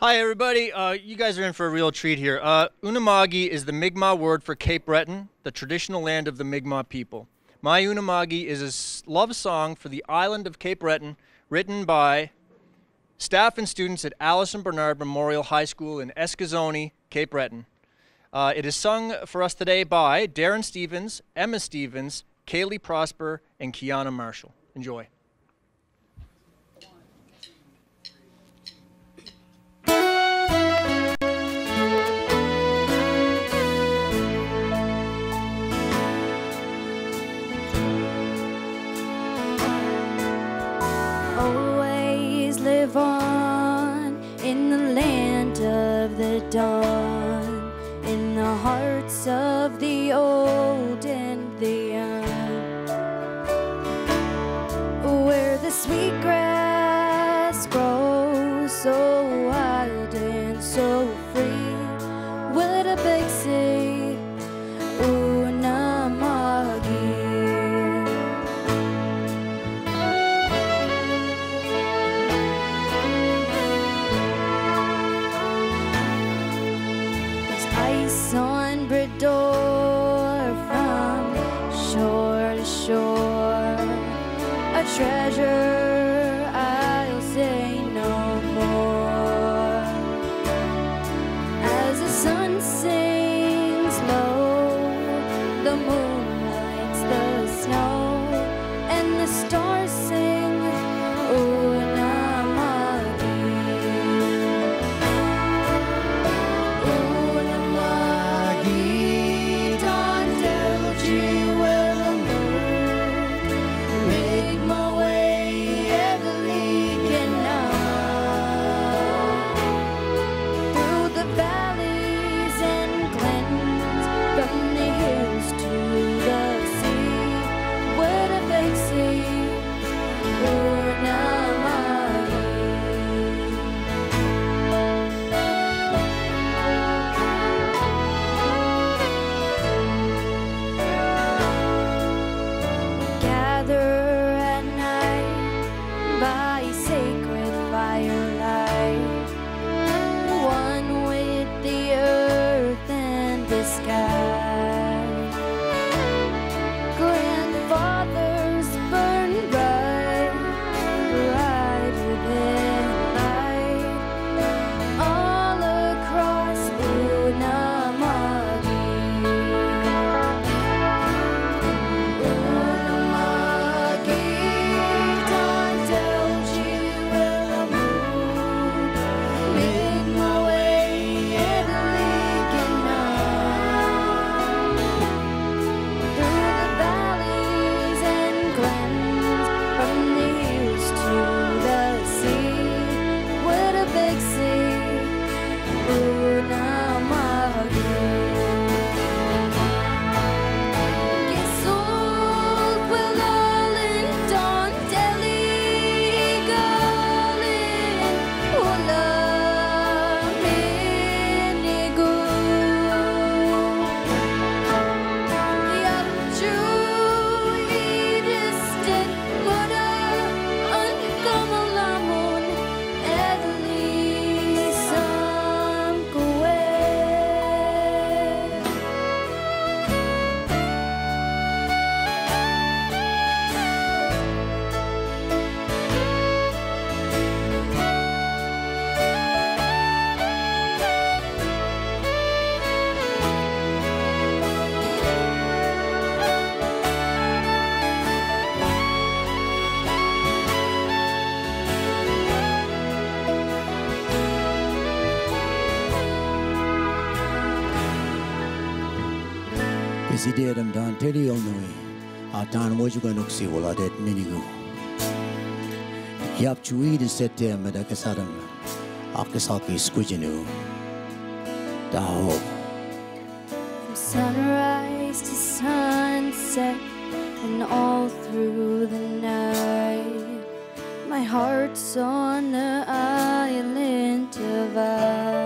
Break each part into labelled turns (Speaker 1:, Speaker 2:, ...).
Speaker 1: Hi, everybody. You guys are in for a real treat here. Unamagi is the Mi'kmaq word for Cape Breton, the traditional land of the Mi'kmaq people. My Unamagi is a love song for the island of Cape Breton, written by staff and students at Alice and Bernard Memorial High School in Eskazoni, Cape Breton. It is sung for us today by Darren Stevens, Emma Stevens, Kaylee Prosper, and Kiana Marshall. Enjoy.
Speaker 2: Always live on in the land of the dawn, in the hearts of the old and the young, where the sweet grass grows so wild and so free. What a big sea, Unamagi. Ice on Bridor from shore to shore, a treasure I'll say no more. As the sun sings low, the moon lights the snow, and the stars sing Unamagi.
Speaker 3: Desiderium dan teri onoi, atan mojugan uksi wala det minigu. Yap chui de sete medakasaram, akasaki squijinu. Daho.
Speaker 2: From sunrise to sunset and all through the night, my heart's on the island of us.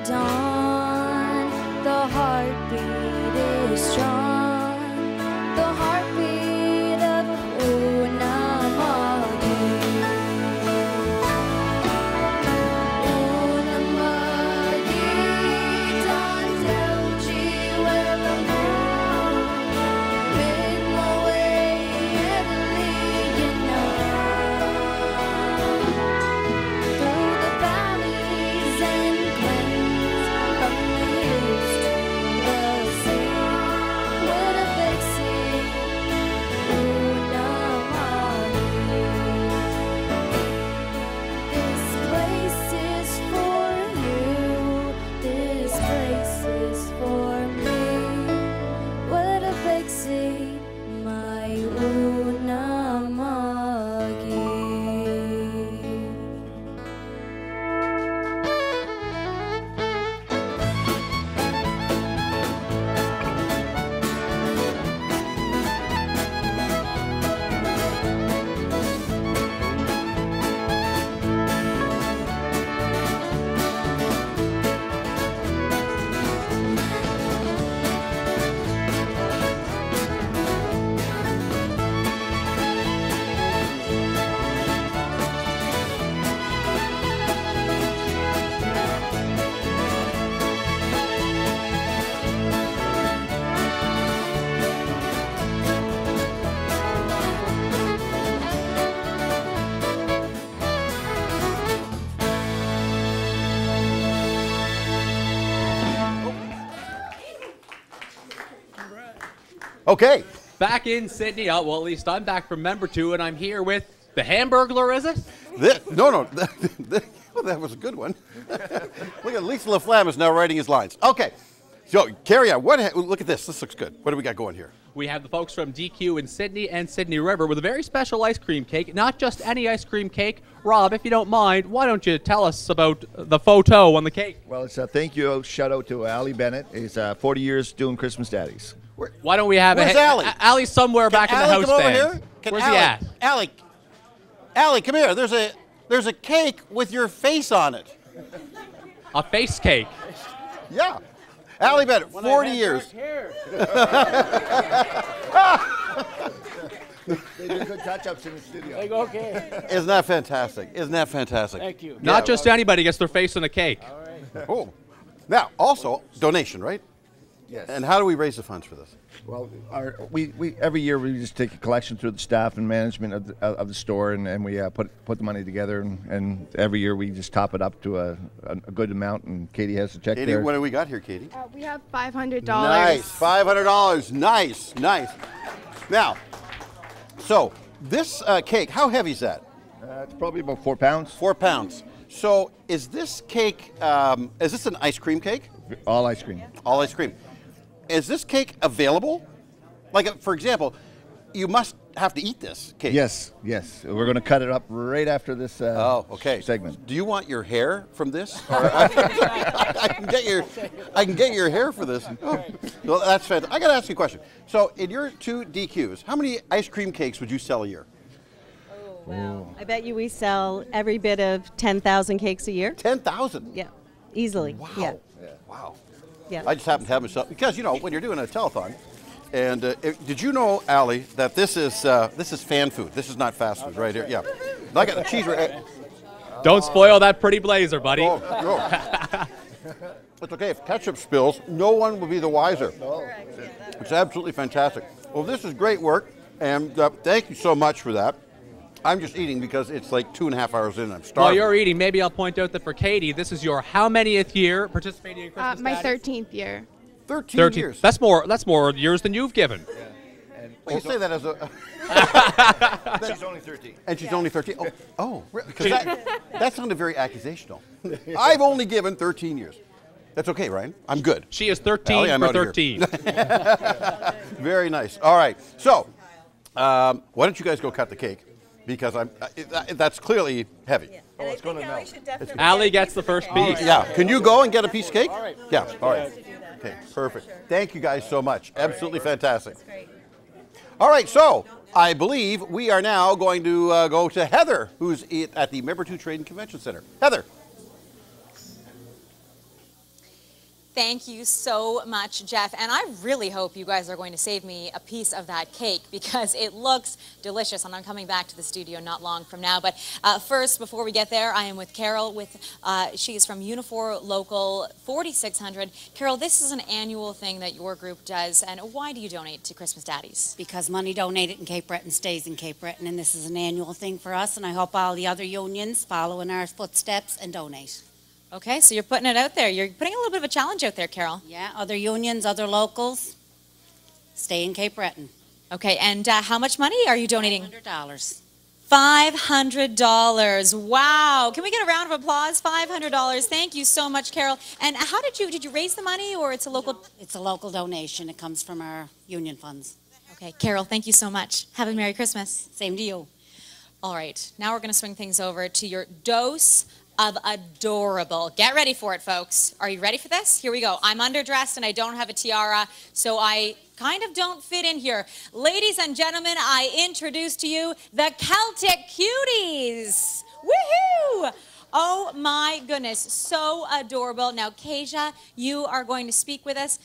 Speaker 2: Dawn, the heartbeat is strong, the heartbeat of Unamagi.
Speaker 4: Okay.
Speaker 5: Back in Sydney. Well, at least I'm back from member 2, and I'm here with the Hamburglar, is it?
Speaker 4: No. Well, that was a good one. Look at Lisa LaFlamme is now writing his lines. Okay. So, carry on. Look at this. This looks good. What do we got going here?
Speaker 5: We have the folks from DQ in Sydney and Sydney River with a very special ice cream cake. Not just any ice cream cake. Rob, if you don't mind, why don't you tell us about the photo on the cake?
Speaker 6: Well, it's a thank you shout out to Ali Bennett. He's 40 years doing Christmas Daddies.
Speaker 5: Why don't we have
Speaker 4: Where's Ali?
Speaker 5: Ali's somewhere back in the house
Speaker 4: come
Speaker 5: stand.
Speaker 4: over here?
Speaker 5: Where's he at?
Speaker 4: Ali, come here. There's a cake with your face on it.
Speaker 5: A face cake.
Speaker 4: Yeah. Ali Bennett, 40 years.
Speaker 6: They do good touch-ups in the studio.
Speaker 7: Like, okay.
Speaker 4: Isn't that fantastic? Isn't that fantastic?
Speaker 7: Thank you.
Speaker 5: Not just anybody gets their face on a cake.
Speaker 7: All right.
Speaker 4: Oh. Now, also, donation, right?
Speaker 6: Yes.
Speaker 4: And how do we raise the funds for this?
Speaker 6: Well, we every year we just take a collection through the staff and management of the store, and we put the money together, and every year we just top it up to a good amount. And Katie has the check
Speaker 4: Katie,
Speaker 6: there.
Speaker 4: what do we got here, Katie?
Speaker 8: We have $500.
Speaker 4: Nice, $500. Nice. Now, so this cake, how heavy is that?
Speaker 6: It's probably about 4 pounds.
Speaker 4: 4 pounds. So is this cake, is this an ice cream cake?
Speaker 6: All ice cream.
Speaker 4: All ice cream. Is this cake available? Like, for example, you must have to eat this cake.
Speaker 6: Yes. We're going to cut it up right after this segment.
Speaker 4: Do you want your hair from this? I can get your hair for this. Oh, well, that's fantastic. I got to ask you a question. So, in your 2 DQs, how many ice cream cakes would you sell a year?
Speaker 9: Oh, wow. I bet you we sell every bit of 10,000 cakes a year.
Speaker 4: 10,000?
Speaker 9: Yeah, easily.
Speaker 4: Wow.
Speaker 9: Yeah.
Speaker 4: Wow.
Speaker 9: Yeah.
Speaker 4: I just happen to have myself, because, you know, when you're doing a telethon, and did you know, Ali, that this is fan food? This is not fast food right here. Yeah. I got the cheese right.
Speaker 5: Don't spoil that pretty blazer, buddy.
Speaker 4: Oh. It's okay. If ketchup spills, no one will be the wiser. It's absolutely fantastic. Well, this is great work, and thank you so much for that. I'm just eating because it's like 2.5 hours in and I'm starving.
Speaker 5: While you're eating, maybe I'll point out that for Katie, this is your how manyth year participating in Christmas
Speaker 8: My
Speaker 5: Daddies?
Speaker 8: 13th year.
Speaker 4: 13 years.
Speaker 5: That's more years than you've given.
Speaker 4: Yeah. Well, you say that as a...
Speaker 6: She's only 13.
Speaker 4: And she's only 13? Oh, because that sounded very accusational. I've only given 13 years. That's okay, Ryan. I'm good.
Speaker 5: She is 13
Speaker 4: Ali, I'm
Speaker 5: for
Speaker 4: out of
Speaker 5: 13.
Speaker 4: Very nice. All right. So, why don't you guys go cut the cake? Because that's clearly heavy.
Speaker 9: Yeah. Oh, it's going to melt.
Speaker 5: Ali gets the first piece.
Speaker 4: Right. Yeah. Can you go and get a piece of cake?
Speaker 7: All right.
Speaker 4: Yeah. All right. Okay. Perfect.
Speaker 9: Sure.
Speaker 4: Thank you guys so much. Absolutely fantastic. That's great. All right. So I believe we are now going to go to Heather, who's at the Member 2 Trade and Convention Center. Heather.
Speaker 10: Thank you so much, Jeff. And I really hope you guys are going to save me a piece of that cake because it looks delicious. And I'm coming back to the studio not long from now. But first, before we get there, I am with Carol. She is from Unifor Local 4600. Carol, this is an annual thing that your group does. And why do you donate to Christmas Daddies?
Speaker 11: Because money donated in Cape Breton stays in Cape Breton. And this is an annual thing for us. And I hope all the other unions follow in our footsteps and donate.
Speaker 10: Okay, so you're putting it out there. You're putting a little bit of a challenge out there, Carol.
Speaker 11: Yeah, other unions, other locals, stay in Cape Breton.
Speaker 10: Okay, and how much money are you donating?
Speaker 11: $500.
Speaker 10: $500. Wow. Can we get a round of applause? $500. Thank you so much, Carol. And how did you raise the money, or it's a local?
Speaker 11: No, it's a local donation. It comes from our union funds.
Speaker 10: Okay, Carol, thank you so much. Have a Merry Christmas.
Speaker 11: Same to you.
Speaker 10: All right, now we're going to swing things over to your dose of adorable. Get ready for it, folks. Are you ready for this? Here we go. I'm underdressed and I don't have a tiara, so I kind of don't fit in here. Ladies and gentlemen, I introduce to you the Celtic Cuties. Woohoo! Oh my goodness, so adorable. Now, Kasia, you are going to speak with us.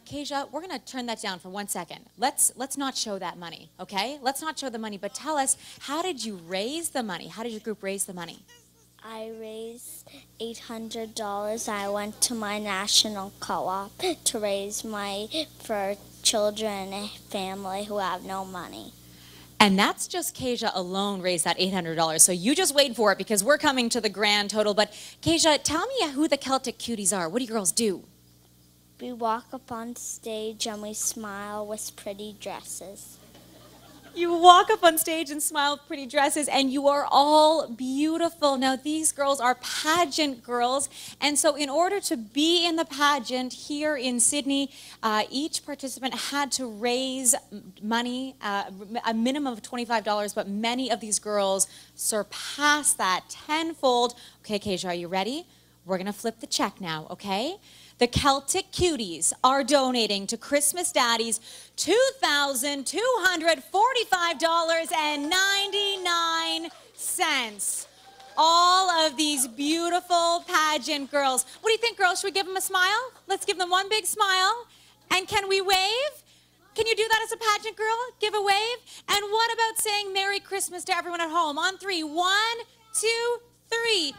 Speaker 10: Kasia, we're going to turn that down for 1 second. Let's not show that money, okay? Let's not show the money, but tell us, how did you raise the money? How did your group raise the money?
Speaker 2: I raised $800. I went to my national co-op to raise for children and family who have no money.
Speaker 10: And that's just Kasia alone raised that $800. So you just wait for it because we're coming to the grand total. But Kasia, tell me who the Celtic Cuties are. What do you girls do?
Speaker 7: We walk up on stage and we smile with pretty dresses.
Speaker 10: You walk up on stage and smile with pretty dresses, and you are all beautiful. Now, these girls are pageant girls, and so in order to be in the pageant here in Sydney, each participant had to raise money, a minimum of $25, but many of these girls surpassed that tenfold. Okay, Keisha, are you ready? We're going to flip the check now, okay? The Celtic Cuties are donating to Christmas Daddies $2,245.99. All of these beautiful pageant girls. What do you think, girls? Should we give them a smile? Let's give them one big smile. And can we wave? Can you do that as a pageant girl? Give a wave. And what about saying Merry Christmas to everyone at home? On three. 1, 2, 3.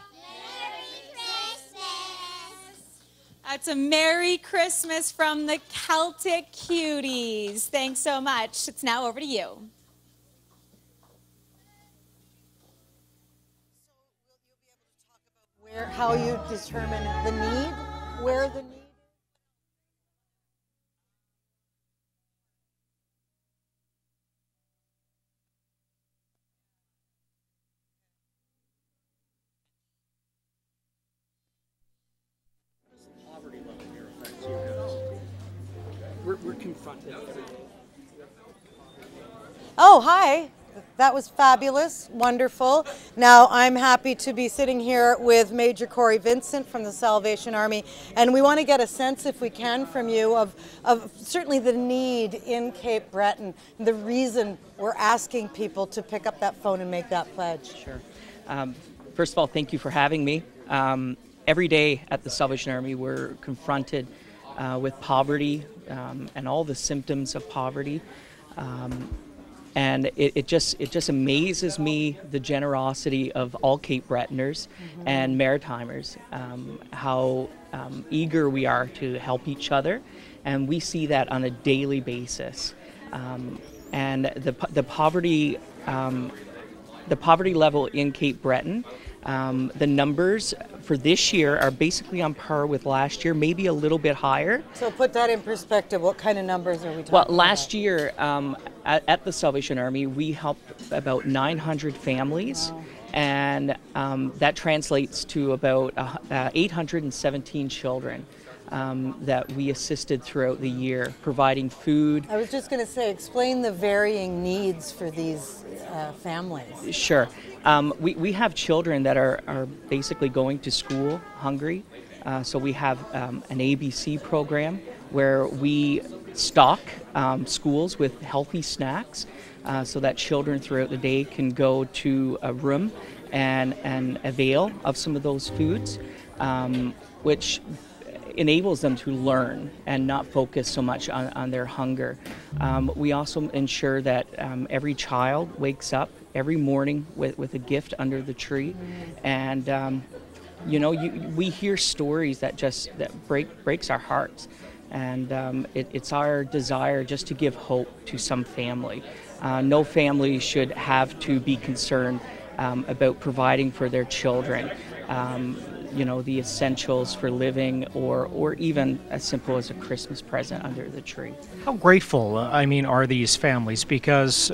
Speaker 10: That's a Merry Christmas from the Celtic Cuties. Thanks so much. It's now over to you.
Speaker 8: How you determine the need, where the need.
Speaker 12: We're confronted.
Speaker 8: Oh, hi. That was fabulous, wonderful. Now I'm happy to be sitting here with Major Cory Vincent from the Salvation Army, and we want to get a sense, if we can, from you of certainly the need in Cape Breton, the reason we're asking people to pick up that phone and make that pledge.
Speaker 12: Sure. First of all, thank you for having me. Every day at the Salvation Army, we're confronted with poverty and all the symptoms of poverty. And it just amazes me, the generosity of all Cape Bretoners and Maritimers, how eager we are to help each other, and we see that on a daily basis. And the poverty level in Cape Breton, the numbers for this year are basically on par with last year, maybe a little bit higher.
Speaker 8: So put that in perspective. What kind of numbers are we talking
Speaker 12: about?
Speaker 8: Well,
Speaker 12: last year at the Salvation Army, we helped about 900 families. Wow. And that translates to about 817 children that we assisted throughout the year, providing food.
Speaker 8: I was just going to say, explain the varying needs for these families.
Speaker 12: Sure. We have children that are basically going to school hungry. So we have an ABC program where we stock schools with healthy snacks so that children throughout the day can go to a room and avail of some of those foods, which enables them to learn and not focus so much on their hunger. We also ensure that every child wakes up every morning with a gift under the tree. And we hear stories that breaks our hearts. And it's our desire just to give hope to some family. No family should have to be concerned about providing for their children. The essentials for living, or even as simple as a Christmas present under the tree.
Speaker 13: How grateful, are these families? Because,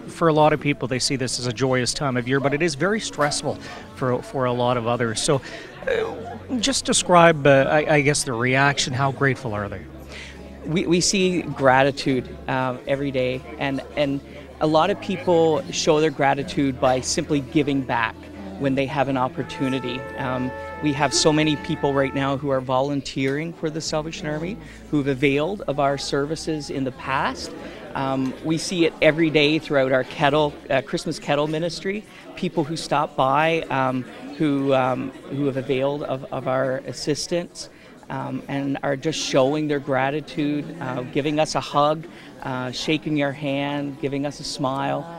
Speaker 13: for a lot of people, they see this as a joyous time of year, but it is very stressful for a lot of others. So just describe, I guess, the reaction. How grateful are they?
Speaker 12: We see gratitude every day, and a lot of people show their gratitude by simply giving back when they have an opportunity. We have so many people right now who are volunteering for the Salvation Army, who have availed of our services in the past. We see it every day throughout our Christmas kettle ministry, people who stop by, who have availed of our assistance, and are just showing their gratitude, giving us a hug, shaking your hand, giving us a smile.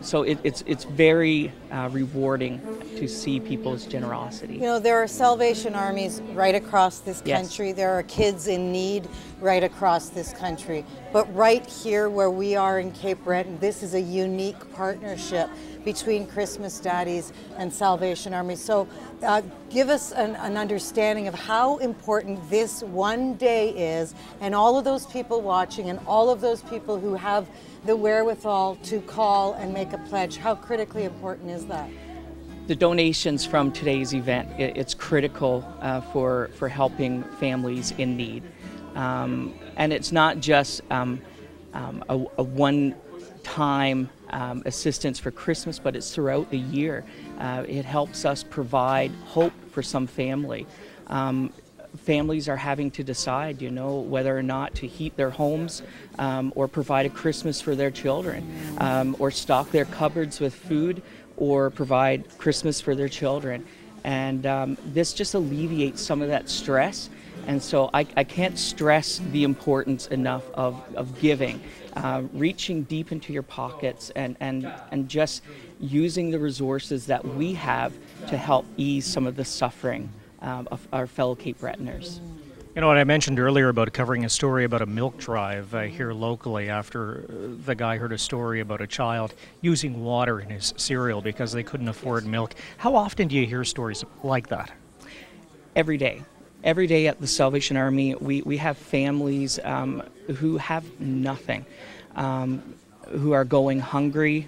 Speaker 12: So it's very rewarding to see people's generosity.
Speaker 8: There are Salvation Armies right across this country.
Speaker 12: Yes.
Speaker 8: There are kids in need right across this country. But right here where we are in Cape Breton, this is a unique partnership between Christmas Daddies and Salvation Army. So give us an understanding of how important this one day is, and all of those people watching and all of those people who have the wherewithal to call and make a pledge. How critically important is that?
Speaker 12: The donations from today's event, it's critical for helping families in need. And it's not just a one-time assistance for Christmas, but it's throughout the year. It helps us provide hope for some family. Families are having to decide, whether or not to heat their homes or provide a Christmas for their children, or stock their cupboards with food, or provide Christmas for their children. And this just alleviates some of that stress. And so I can't stress the importance enough of giving, reaching deep into your pockets and just using the resources that we have to help ease some of the suffering of our fellow Cape Bretoners.
Speaker 13: You know what I mentioned earlier about covering a story about a milk drive here locally after the guy heard a story about a child using water in his cereal because they couldn't afford milk. How often do you hear stories like that?
Speaker 12: Every day. Every day at the Salvation Army, we have families who have nothing, who are going hungry,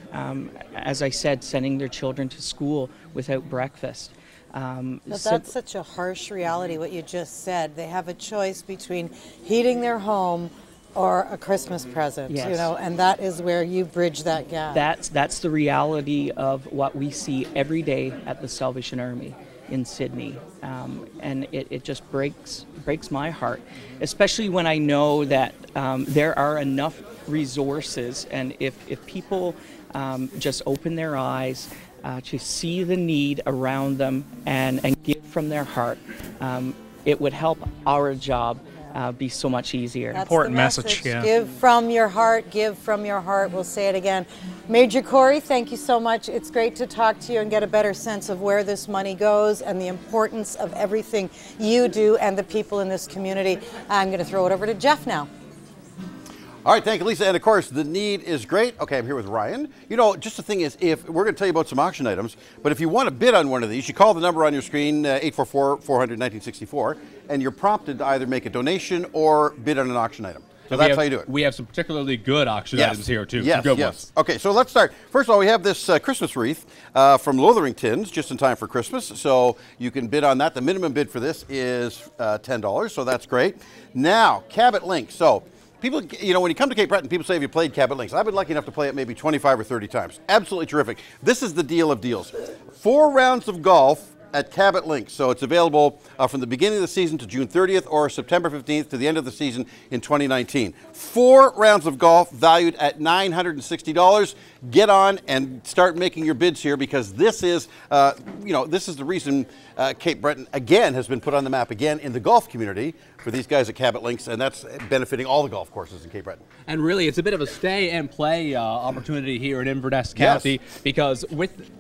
Speaker 12: as I said, sending their children to school without breakfast.
Speaker 8: But that's such a harsh reality, what you just said. They have a choice between heating their home or a Christmas present,
Speaker 12: yes.
Speaker 8: And that is where you bridge that gap.
Speaker 12: That's the reality of what we see every day at the Salvation Army in Sydney, and it just breaks my heart, especially when I know that there are enough resources, and if people just open their eyes to see the need around them and give from their heart, it would help our job be so much easier.
Speaker 8: That's
Speaker 13: important
Speaker 8: the
Speaker 13: message. Yeah.
Speaker 8: Give from your heart, give from your heart. We'll say it again. Major Cory, thank you so much. It's great to talk to you and get a better sense of where this money goes and the importance of everything you do and the people in this community. I'm going to throw it over to Jeff now.
Speaker 4: All right, thank you, Lisa. And of course, the need is great. Okay, I'm here with Ryan. Just the thing is, if we're going to tell you about some auction items, but if you want to bid on one of these, you call the number on your screen, 844-400-1964, and you're prompted to either make a donation or bid on an auction item. So that's how you do it.
Speaker 5: We have some particularly good auction items here, too.
Speaker 4: Yes,
Speaker 5: some good
Speaker 4: yes.
Speaker 5: ones.
Speaker 4: Okay, so let's start. First of all, we have this Christmas wreath from Lotheringtons, just in time for Christmas. So you can bid on that. The minimum bid for this is $10, so that's great. Now, Cabot Link. So people, when you come to Cape Breton, people say, have you played Cabot Links? I've been lucky enough to play it maybe 25 or 30 times. Absolutely terrific. This is the deal of deals. 4 rounds of golf at Cabot Links. So it's available from the beginning of the season to June 30th or September 15th to the end of the season in 2019. 4 rounds of golf valued at $960. Get on and start making your bids here, because this is, this is the reason Cape Breton again has been put on the map again in the golf community for these guys at Cabot Links, and that's benefiting all the golf courses in Cape Breton.
Speaker 5: And really, it's a bit of a stay and play opportunity here in Inverness County, because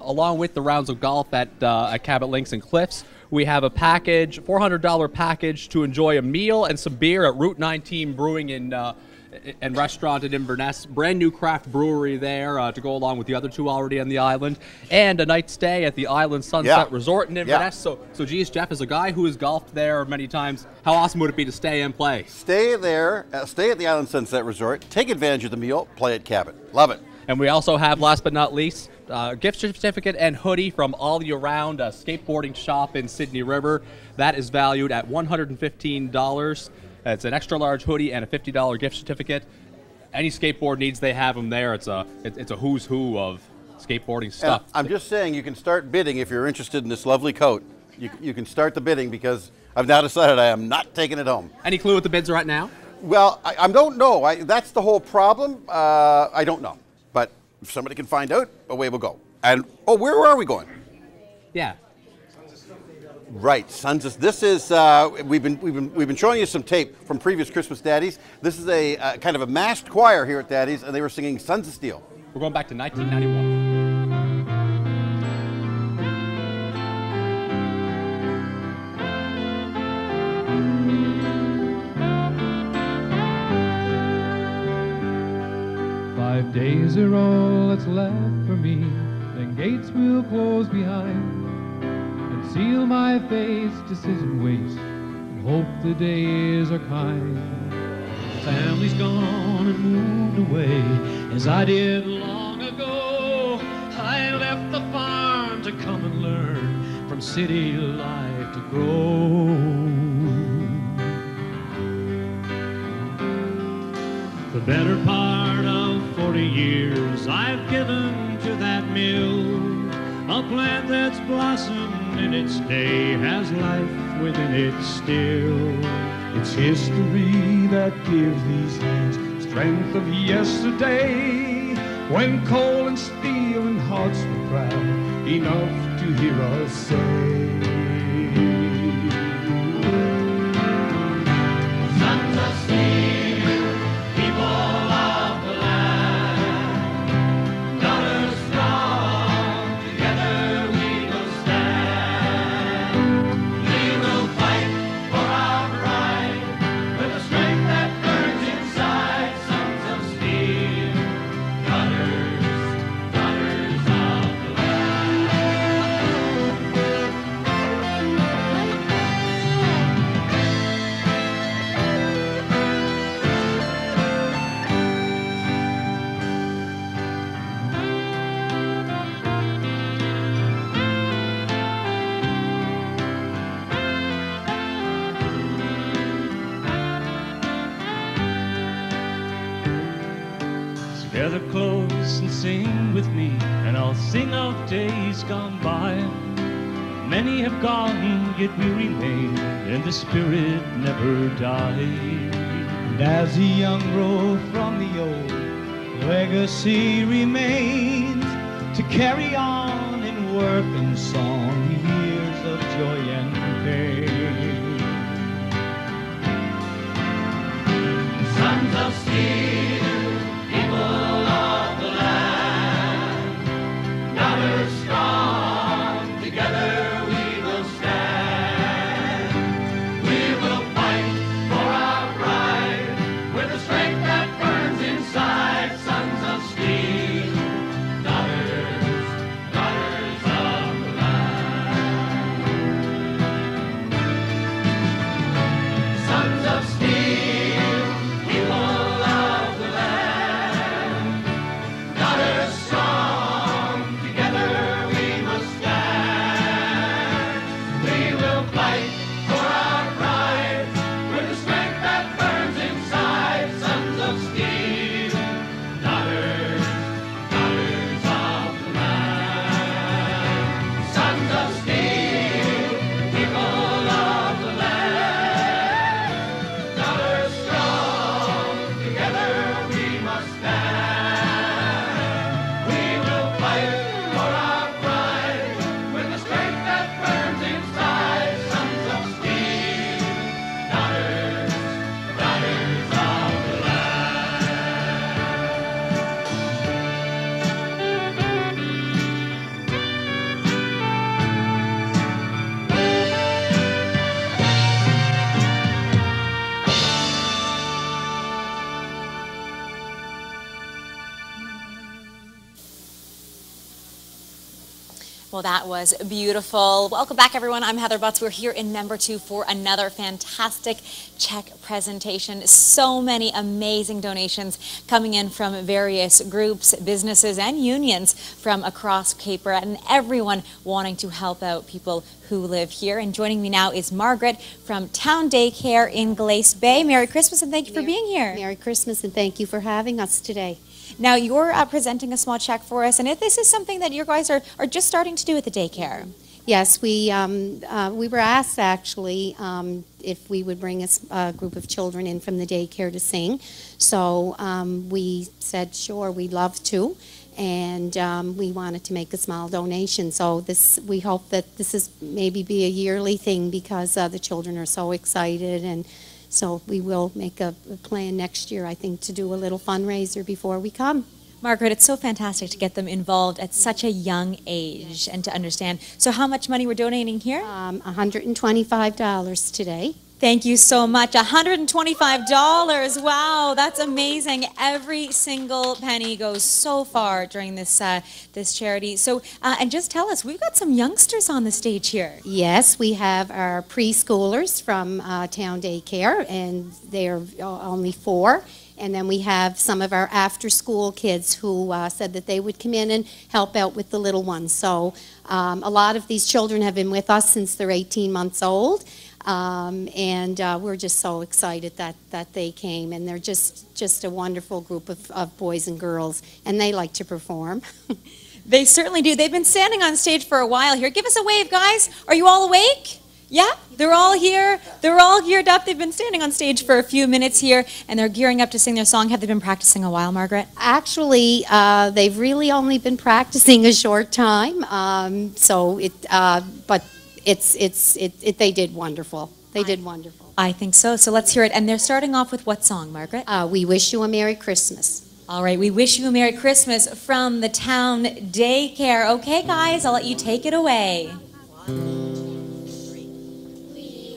Speaker 5: along with the rounds of golf at Cabot Links and Cliffs, we have a package, $400 package to enjoy a meal and some beer at Route 19 Brewing and Restaurant in Inverness. Brand new craft brewery there to go along with the other 2 already on the island, and a night stay at the Island Sunset Resort in Inverness. So geez, Jeff, as a guy who has golfed there many times, how awesome would it be to stay and play?
Speaker 4: Stay there, stay at the Island Sunset Resort, take advantage of the meal, play at Cabot. Love it.
Speaker 5: And we also have, last but not least, gift certificate and hoodie from All Year Round, a skateboarding shop in Sydney River. That is valued at $115. It's an extra large hoodie and a $50 gift certificate. Any skateboard needs, they have them there. It's a who's who of skateboarding stuff.
Speaker 4: And I'm just saying, you can start bidding if you're interested in this lovely coat. You can start the bidding, because I've now decided I am not taking it home.
Speaker 5: Any clue what the bids are at now?
Speaker 4: Well, I don't know. That's the whole problem. I don't know. But if somebody can find out, away we'll go. And, where are we going?
Speaker 5: Yeah.
Speaker 4: Right, Sons. This is we've been showing you some tape from previous Christmas Daddies. This is a kind of a masked choir here at Daddies, and they were singing Sons of Steel.
Speaker 5: We're going back to 1991.
Speaker 14: Days are all that's left for me, then gates will close behind and seal my face to sit and wait and hope the days are kind. Family's gone and moved away as I did long ago. I left the farm to come and learn from city life to grow. The better part of 40 years I've given to that mill, a plant that's blossomed in its day, has life within it still. It's history that gives these hands strength of yesterday, when coal and steel and hearts were proud enough to hear us say, sons of steel, people of the land, daughters strong, together we will stand. We will fight for our right with the strength that burns inside. Sons of steel, daughters of the land. Together close and sing with me, and I'll sing of days gone by. Many have gone, yet we remain, and the spirit never died. And as the young grow from the old, legacy remains to carry on in work and song, years of joy and pain. Sons of steel, people of the land, daughters strong, together we will stand. We will fight for our pride with the strength that burns inside. Sons of steel, daughters of the land. Sons of steel, people of the land, daughters strong, together we must stand. We will fight for our pride with the strength that burns inside. Sons of steel, daughters of the land. Sons of steel, people of the land, daughters strong, together we must stand. We will fight for our pride with the strength that burns inside. Sons of steel, daughters of the
Speaker 10: Well, that was beautiful. Welcome back, everyone. I'm Heather Butts. We're here in number 2 for another fantastic check presentation. So many amazing donations coming in from various groups, businesses, and unions from across Cape Breton. Everyone wanting to help out people who live here. And joining me now is Margaret from Town Daycare in Glace Bay. Merry Christmas and thank you for being here.
Speaker 15: Merry Christmas and thank you for having us today.
Speaker 10: Now, you're presenting a small check for us, and if this is something that you guys are just starting to do at the daycare.
Speaker 15: Yes, we were asked actually if we would bring a group of children in from the daycare to sing. So we said, sure, we'd love to. And we wanted to make a small donation. So we hope that this is maybe be a yearly thing because the children are so excited. And so we will make a plan next year, I think, to do a little fundraiser before we come.
Speaker 10: Margaret, it's so fantastic to get them involved at such a young age and to understand. So how much money we're donating here?
Speaker 15: $125 today.
Speaker 10: Thank you so much. $125. Wow, that's amazing. Every single penny goes so far during this this charity. So, and just tell us, we've got some youngsters on the stage here.
Speaker 15: Yes, we have our preschoolers from Town Daycare, and they're only 4. And then we have some of our after-school kids who said that they would come in and help out with the little ones. So a lot of these children have been with us since they're 18 months old. And we're just so excited that they came, and they're just a wonderful group of boys and girls, and they like to perform.
Speaker 10: They certainly do. They've been standing on stage for a while here. Give us a wave, guys. Are you all awake? Yeah, they're all here. They're all geared up. They've been standing on stage for a few minutes here, and they're gearing up to sing their song. Have they been practicing a while, Margaret?
Speaker 15: Actually, they've really only been practicing a short time. But they did wonderful. They did wonderful.
Speaker 10: I think so. So let's hear it. And they're starting off with what song, Margaret?
Speaker 15: We Wish You a Merry Christmas.
Speaker 10: All right, We Wish You a Merry Christmas from the Town Daycare. Okay, guys, I'll let you take it away.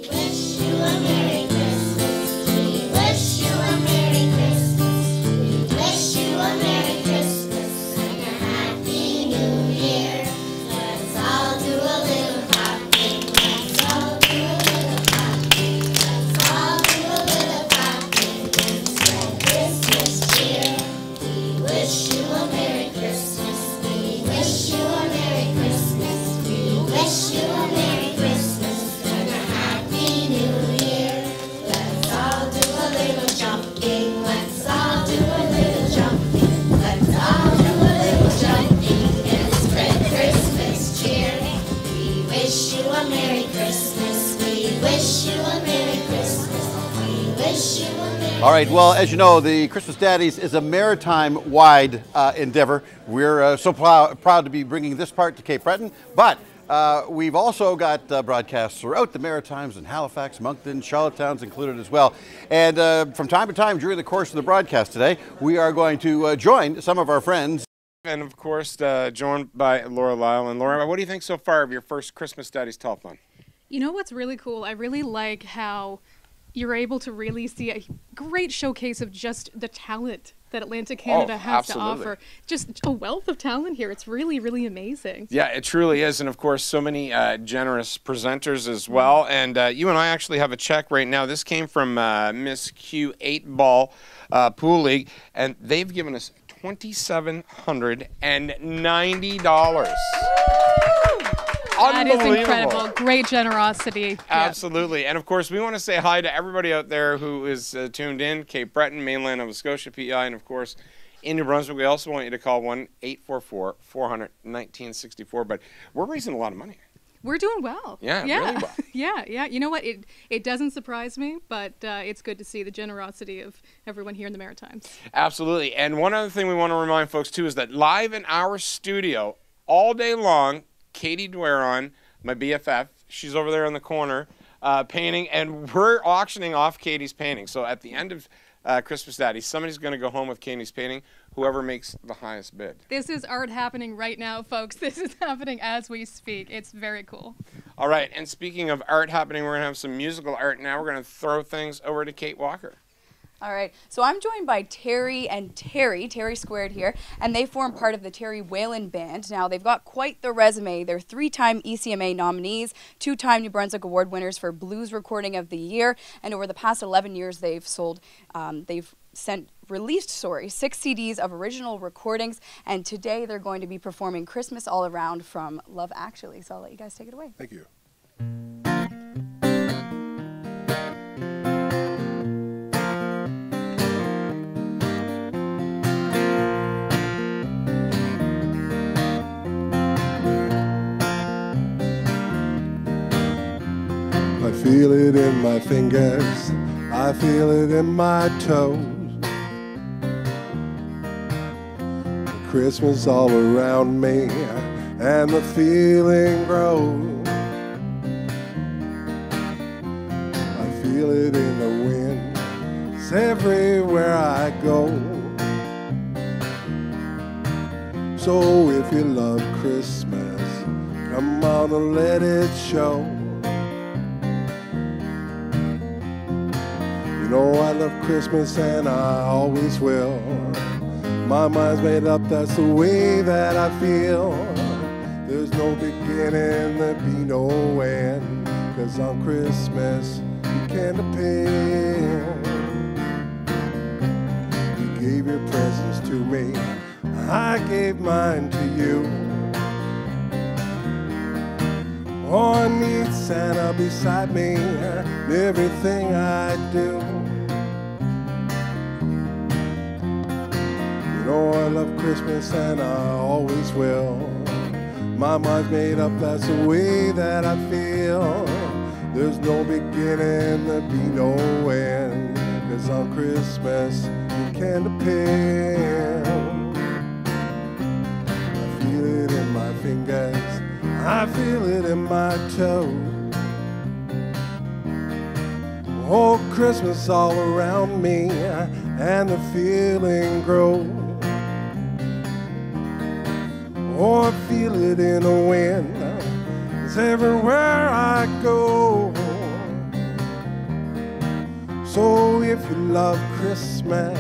Speaker 16: Wish you a Merry Christmas. We wish you a Merry Christmas. We wish you a Merry Christmas and a Happy New Year. Let's all do a little clapping. Let's all do a little clapping. Let's all do a little clapping and spread Christmas cheer. We wish you a Merry Christmas. We wish you a Merry Christmas. We wish you a Merry Christmas and a Happy New Year. Let's all do a little jumping. Let's all do a little jumping. Let's all do a little jumping and spread Christmas cheer. We wish you a Merry Christmas. We wish you a Merry Christmas. We wish you a Merry
Speaker 4: All right, well, as you know, the Christmas Daddies is a maritime-wide endeavor. We're so proud to be bringing this part to Cape Breton, but we've also got broadcasts throughout the Maritimes, and Halifax, Moncton, Charlottetown's included as well. And from time to time during the course of the broadcast today, we are going to join some of our friends.
Speaker 17: And of course, joined by Laura Lyle. And Laura, what do you think so far of your first Christmas Daddies Telethon?
Speaker 18: You know what's really cool? I really like how you're able to really see a great showcase of just the talent that Atlantic Canada has to offer. Just a wealth of talent here. It's really, really amazing.
Speaker 17: Yeah, it truly is. And of course, so many generous presenters as well. And you and I actually have a check right now. This came from Miss Q 8-Ball Pool League, and they've given us $2,790.
Speaker 18: That is incredible. Great generosity.
Speaker 17: Absolutely. And of course, we want to say hi to everybody out there who is tuned in, Cape Breton, mainland Nova Scotia, PEI, and of course, in New Brunswick. We also want you to call 1-844-400-1964. But we're raising a lot of money.
Speaker 18: We're doing well.
Speaker 17: Yeah, really well.
Speaker 18: Yeah. You know what? It doesn't surprise me, but it's good to see the generosity of everyone here in the Maritimes.
Speaker 17: Absolutely. And one other thing we want to remind folks, too, is that live in our studio all day long, Katie Dwaron, my BFF, she's over there in the corner painting, and we're auctioning off Katie's painting. So at the end of Christmas Daddy, somebody's going to go home with Katie's painting, whoever makes the highest bid.
Speaker 18: This is art happening right now, folks. This is happening as we speak. It's very cool.
Speaker 17: All right, and speaking of art happening, we're going to have some musical art now. We're going to throw things over to Kate Walker.
Speaker 19: All right, so I'm joined by Terry and Terry Squared here, and they form part of the Terry Whalen Band. Now, they've got quite the resume. They're 3-time ECMA nominees, 2-time New Brunswick Award winners for Blues Recording of the Year, and over the past 11 years, they've released 6 CDs of original recordings, and today they're going to be performing Christmas All Around from Love Actually. So I'll let you guys take it away.
Speaker 20: Thank you. I feel it in my fingers, I feel it in my toes. Christmas all around me, and the feeling grows. I feel it in the wind, it's everywhere I go. So if you love Christmas, come on and let it show. You know I love Christmas and I always will. My mind's made up, that's the way that I feel. There's no beginning, there be no end, 'cause on Christmas you can't depend. You gave your presents to me, I gave mine to you. Oh, I need Santa beside me in everything I do. You know I love Christmas and I always will. My mind's made up, that's the way that I feel. There's no beginning, there be no end, 'cause on Christmas you can depend. I feel it in my fingers, I feel it in my toe. Oh, Christmas all around me, and the feeling grows. Oh, I feel it in the wind, it's everywhere I go. So if you love Christmas,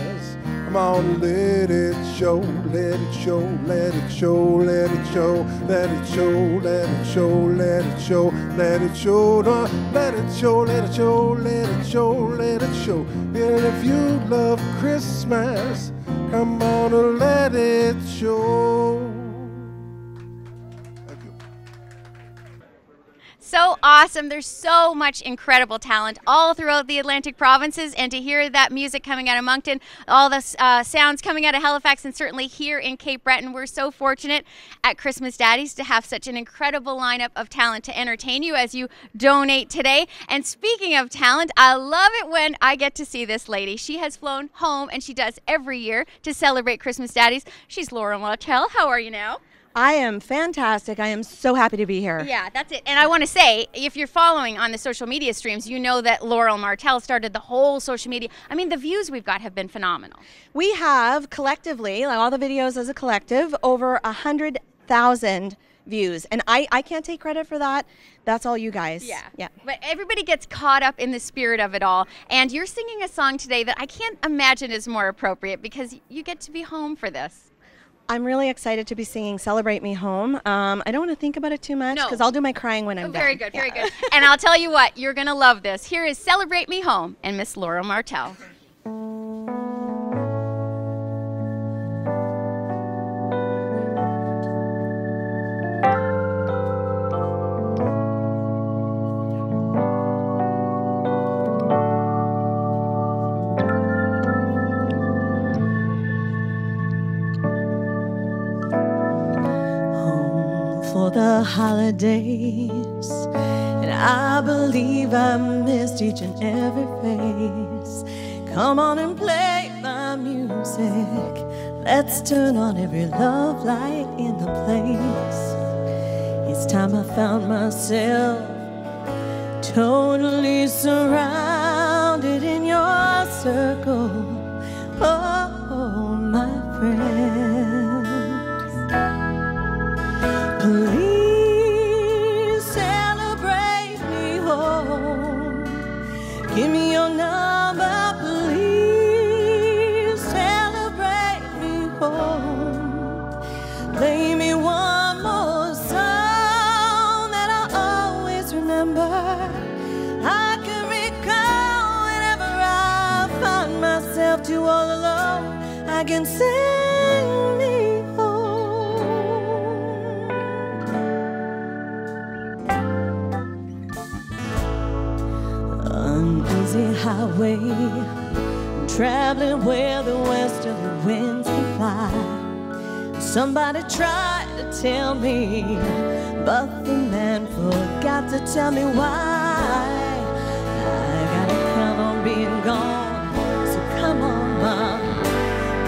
Speaker 20: come on, let it show, let it show, let it show, let it show, let it show, let it show, let it show, let it show, let it show, let it show, let it show, let it show. And if you love Christmas, come on and let it show.
Speaker 2: So awesome. There's so much incredible talent all throughout the Atlantic provinces, and to hear that music coming out of Moncton, all the sounds coming out of Halifax, and certainly here in Cape Breton, we're so fortunate at Christmas Daddies to have such an incredible lineup of talent to entertain you as you donate today. And speaking of talent, I love it when I get to see this lady. She has flown home, and she does every year to celebrate Christmas Daddies. She's Laura Martell. How are you now?
Speaker 21: I am fantastic. I am so happy to be here.
Speaker 2: Yeah, that's it. And I want to say, if you're following on the social media streams, you know that Laurel Martell started the whole social media. I mean, the views we've got have been phenomenal.
Speaker 21: We have collectively, like all the videos as a collective, over 100,000 views. And I can't take credit for that. That's all you guys.
Speaker 2: Yeah. But everybody gets caught up in the spirit of it all. And you're singing a song today that I can't imagine is more appropriate, because you get to be home for this.
Speaker 21: I'm really excited to be singing Celebrate Me Home. I don't want to think about it too much, because I'll do my crying when I'm done.
Speaker 2: Very good, very good. And I'll tell you what, you're going to love this. Here is Celebrate Me Home and Miss Laura Martell.
Speaker 22: For the holidays, and I believe I missed each and every face. Come on and play my music. Let's turn on every love light in the place. It's time I found myself totally surrounded in your circle. Oh, my friend. Please celebrate me home. Give me your number, please celebrate me home. Play me one more song that I always remember. I can recall whenever I find myself too all alone. I can sing me uneasy highway, traveling where the westerly winds can fly. Somebody tried to tell me, but the man forgot to tell me why. I gotta count on being gone, so come on, Mom,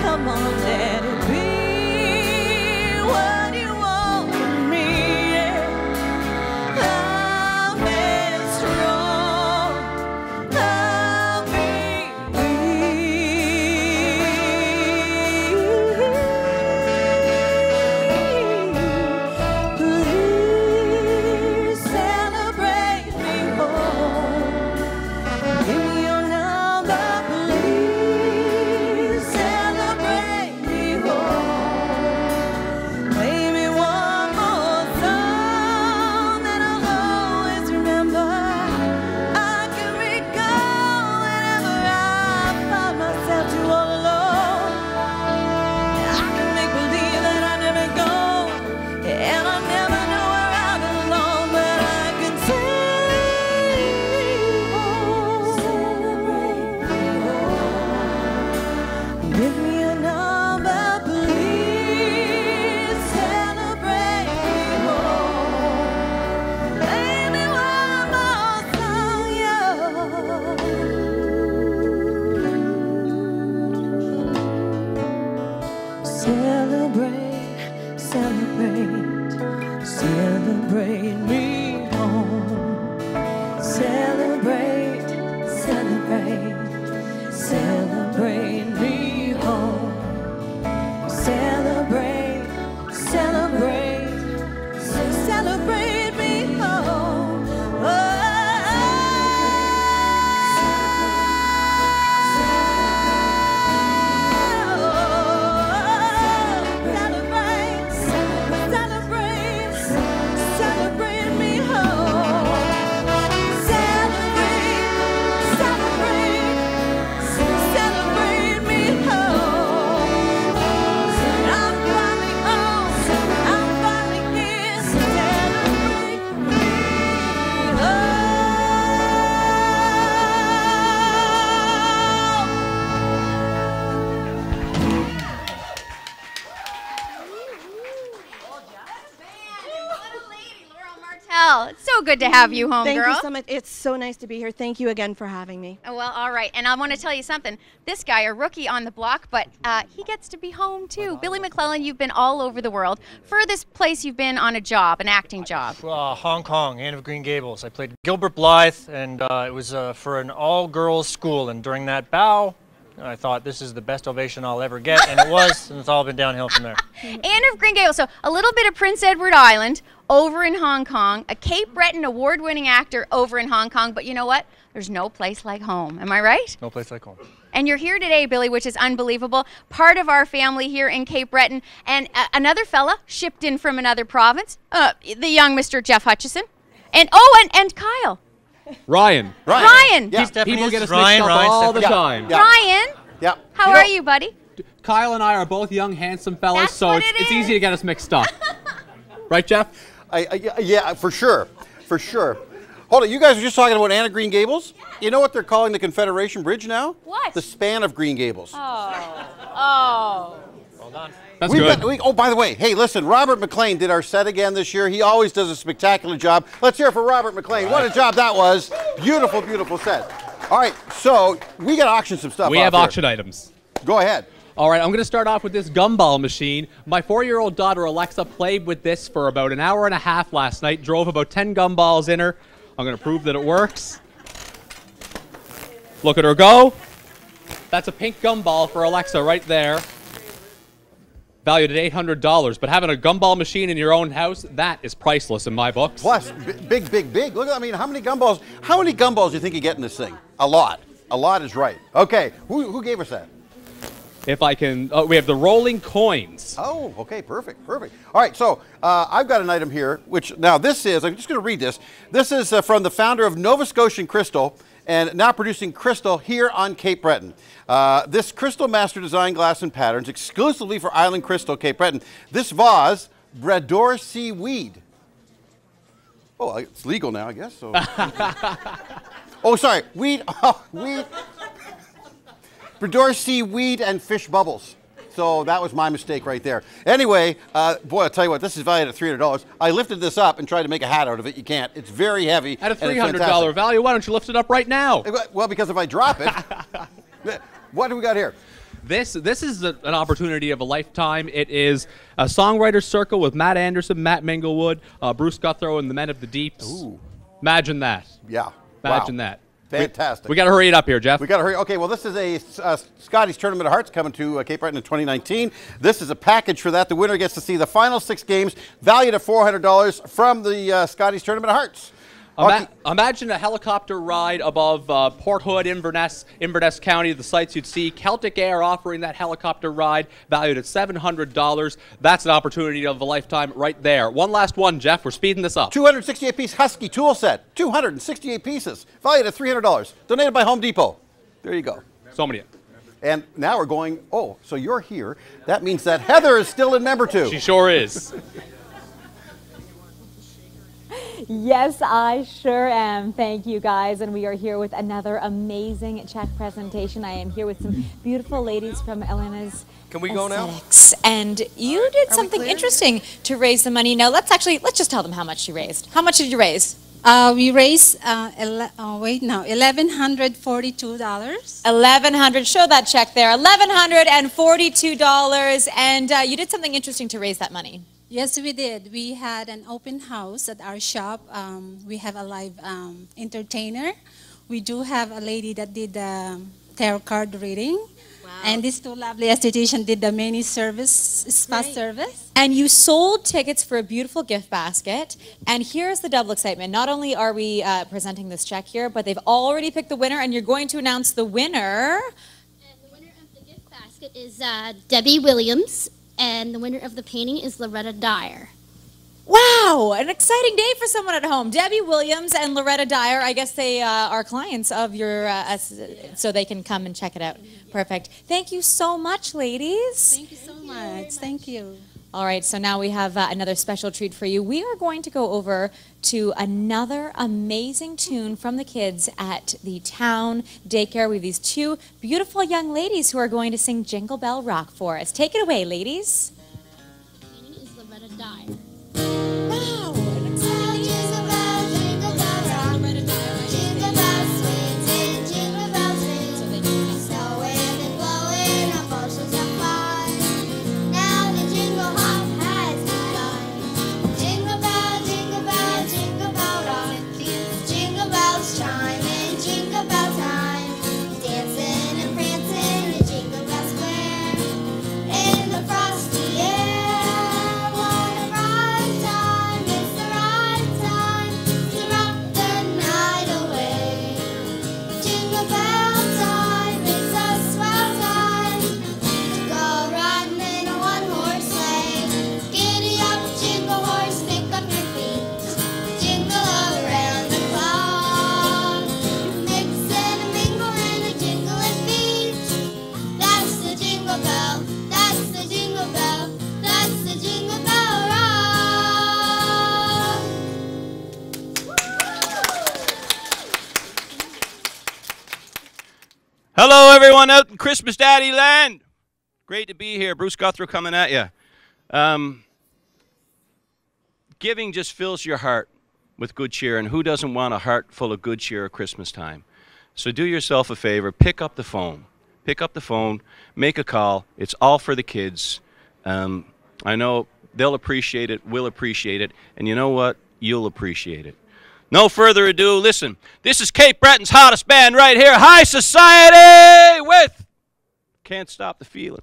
Speaker 22: come on, let it be what you want from me. I'll be strong, I'll be please celebrate me home. Celebrate, celebrate, celebrate me home. Celebrate, celebrate, celebrate me home. Celebrate, celebrate, celebrate me home. Oh.
Speaker 1: It's so good to have you home,
Speaker 21: Thank
Speaker 1: girl.
Speaker 21: you so much. It's so nice to be here. Thank you again for having me.
Speaker 1: Oh, well, all right. And I want to tell you something. This guy, a rookie on the block, but he gets to be home, too. Billy McClellan, you've been all over the world. Furthest place you've been on a job, an acting job?
Speaker 3: Hong Kong, Anne of Green Gables. I played Gilbert Blythe, and it was for an all-girls school. And during that bow, I thought, this is the best ovation I'll ever get, and it was, and it's all been downhill from there.
Speaker 1: Anne of Green Gables. So a little bit of Prince Edward Island over in Hong Kong, a Cape Breton award-winning actor over in Hong Kong, but you know what? There's no place like home. Am I right?
Speaker 3: No place like home.
Speaker 1: And you're here today, Billy, which is unbelievable. Part of our family here in Cape Breton, and another fella shipped in from another province, the young Mr. Jeff Hutchison, and and Kyle.
Speaker 5: Ryan.
Speaker 1: Ryan.
Speaker 5: Yeah. People get us mixed up all the time.
Speaker 1: Ryan.
Speaker 4: Yeah.
Speaker 1: How are you, buddy?
Speaker 5: Kyle and I are both young, handsome fellas, so it's easy to get us mixed up. Right, Jeff?
Speaker 4: Yeah, for sure. For sure. Hold on, you guys were just talking about Anne of Green Gables? You know what they're calling the Confederation Bridge now?
Speaker 1: What?
Speaker 4: The span of Green Gables.
Speaker 1: Oh.
Speaker 3: Well done.
Speaker 5: That's good.
Speaker 4: Oh, by the way, hey, listen, Robert McLean did our set again this year. He always does a spectacular job. Let's hear it for Robert McLean. Right. What a job that was. Beautiful, beautiful set. All right, so we got to auction some stuff.
Speaker 5: We have auction items.
Speaker 4: Go ahead.
Speaker 5: All right, I'm going to start off with this gumball machine. My 4-year-old daughter, Alexa, played with this for about an hour and a half last night, drove about 10 gumballs in her. I'm going to prove that it works. Look at her go. That's a pink gumball for Alexa right there. Valued at $800. But having a gumball machine in your own house, that is priceless in my books.
Speaker 4: Plus, big, big, big. Look at, I mean, how many gumballs do you think you get in this thing? A lot. A lot is right. Okay, who gave us that?
Speaker 5: If I can, we have the rolling coins.
Speaker 4: Oh, okay, perfect, perfect. All right, so I've got an item here, which now this is, I'm just going to read this. This is from the founder of Nova Scotian Crystal, and now producing crystal here on Cape Breton. This Crystal Master Design Glass and Patterns, exclusively for Island Crystal, Cape Breton. This vase, Brador Seaweed. Oh, it's legal now, I guess. So. Oh, sorry, weed, weed. Brador Seaweed and Fish Bubbles. So that was my mistake right there. Anyway, boy, I'll tell you what, this is valued at $300. I lifted this up and tried to make a hat out of it. You can't. It's very heavy.
Speaker 5: At a $300 value, why don't you lift it up right now?
Speaker 4: Well, because if I drop it, what do we got here?
Speaker 5: This is an opportunity of a lifetime. It is a songwriter's circle with Matt Anderson, Matt Minglewood, Bruce Guthrow, and the Men of the Deeps.
Speaker 4: Ooh.
Speaker 5: Imagine that.
Speaker 4: Yeah.
Speaker 5: Imagine that.
Speaker 4: Fantastic.
Speaker 5: We got to hurry it up here, Jeff.
Speaker 4: We got to hurry. Okay, well, this is a Scotties Tournament of Hearts coming to Cape Breton in 2019. This is a package for that. The winner gets to see the final 6 games, valued at $400 from the Scotties Tournament of Hearts.
Speaker 5: Imagine a helicopter ride above Port Hood, Inverness County, the sights you'd see. Celtic Air offering that helicopter ride, valued at $700. That's an opportunity of a lifetime right there. One last one, Jeff. We're speeding this up.
Speaker 4: 268-piece Husky tool set, 268 pieces, valued at $300. Donated by Home Depot. There you go.
Speaker 5: So many.
Speaker 4: And now we're going, oh, so you're here. That means that Heather is still in member 2.
Speaker 5: She sure is.
Speaker 23: Yes, I sure am. Thank you, guys. And we are here with another amazing check presentation. I am here with some beautiful ladies from Elena's.
Speaker 24: Can we go now?
Speaker 10: And you did something interesting to raise the money. Now, let's just tell them how much you raised. How much did you raise?
Speaker 6: We raised $1,142.
Speaker 10: $1,100. Show that check there. $1,142. And you did something interesting to raise that money.
Speaker 6: Yes, we did. We had an open house at our shop. We have a live entertainer. We do have a lady that did the tarot card reading. And these two lovely estheticians did the mini service, spa service.
Speaker 10: And you sold tickets for a beautiful gift basket. And here's the double excitement. Not only are we presenting this check here, but they've already picked the winner, and you're going to announce the winner.
Speaker 9: And the winner of the gift basket is Debbie Williams, and the winner of the painting is Loretta Dyer.
Speaker 10: Wow, an exciting day for someone at home. Debbie Williams and Loretta Dyer, I guess they are clients of your, so they can come and check it out. Perfect. Thank you so much, ladies.
Speaker 6: Thank you so much. Thank you.
Speaker 10: All right, so now we have another special treat for you. We are going to go over to another amazing tune from the kids at the town daycare. We have these two beautiful young ladies who are going to sing Jingle Bell Rock for us. Take it away, ladies.
Speaker 9: The painting is Loretta Dyer.
Speaker 10: Wow, an
Speaker 16: exciting Jingle bell, jingle bell rock. Jingle bells swing, sing, jingle bells ring. Snowing and blowing on bushels of fun. Now the jingle hop has begun. Jingle bell, jingle bell, jingle bell rock. Jingle bells chime in jingle bell time. Dancing and prancing in Jingle Bell Square. In the frosty air, what a bright time. It's the right time to rock the night away. Jingle bell time, it's a swell time to go riding in a one-horse sleigh. Giddy up, jingle horse, pick up your feet. Jingle around the clock. Mix and a mingle and a jingling beat. That's the jingle bell, that's the jingle bell, that's the jingle bell rock.
Speaker 11: Hello, everyone out in Christmas Daddy Land. Great to be here. Bruce Guthrie coming at you. Giving just fills your heart with good cheer, and who doesn't want a heart full of good cheer at Christmas time? So do yourself a favor, pick up the phone. Pick up the phone, make a call. It's all for the kids. I know they'll appreciate it, we'll appreciate it, and you know what? You'll appreciate it. No further ado, listen. This is Cape Breton's hottest band right here, High Society with Can't Stop the Feeling.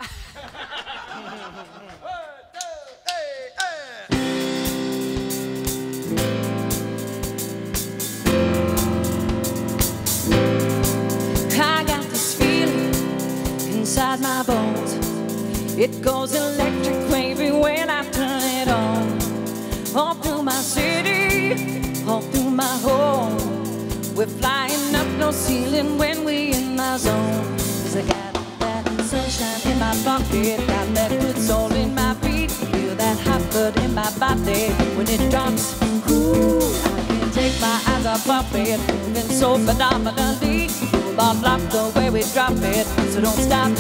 Speaker 22: I got this feeling inside my bones. It goes electric wavy when I turn it on. All through my city, all through my home. We're flying up no ceiling when we in my zone. 'Cause I got that sunshine in my pocket, got that good soul in my feet. Feel that hot blood in my body when it drops. Ooh, I can't take my eyes off of it, moving so phenomenally. Blah, blah, the way we drop it, so don't stop.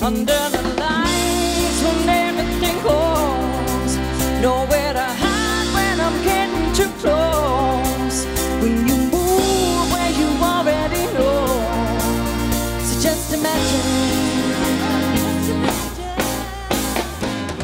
Speaker 22: Under the lights when everything goes, nowhere to hide when I'm getting too close. When you move where you already know, so just imagine.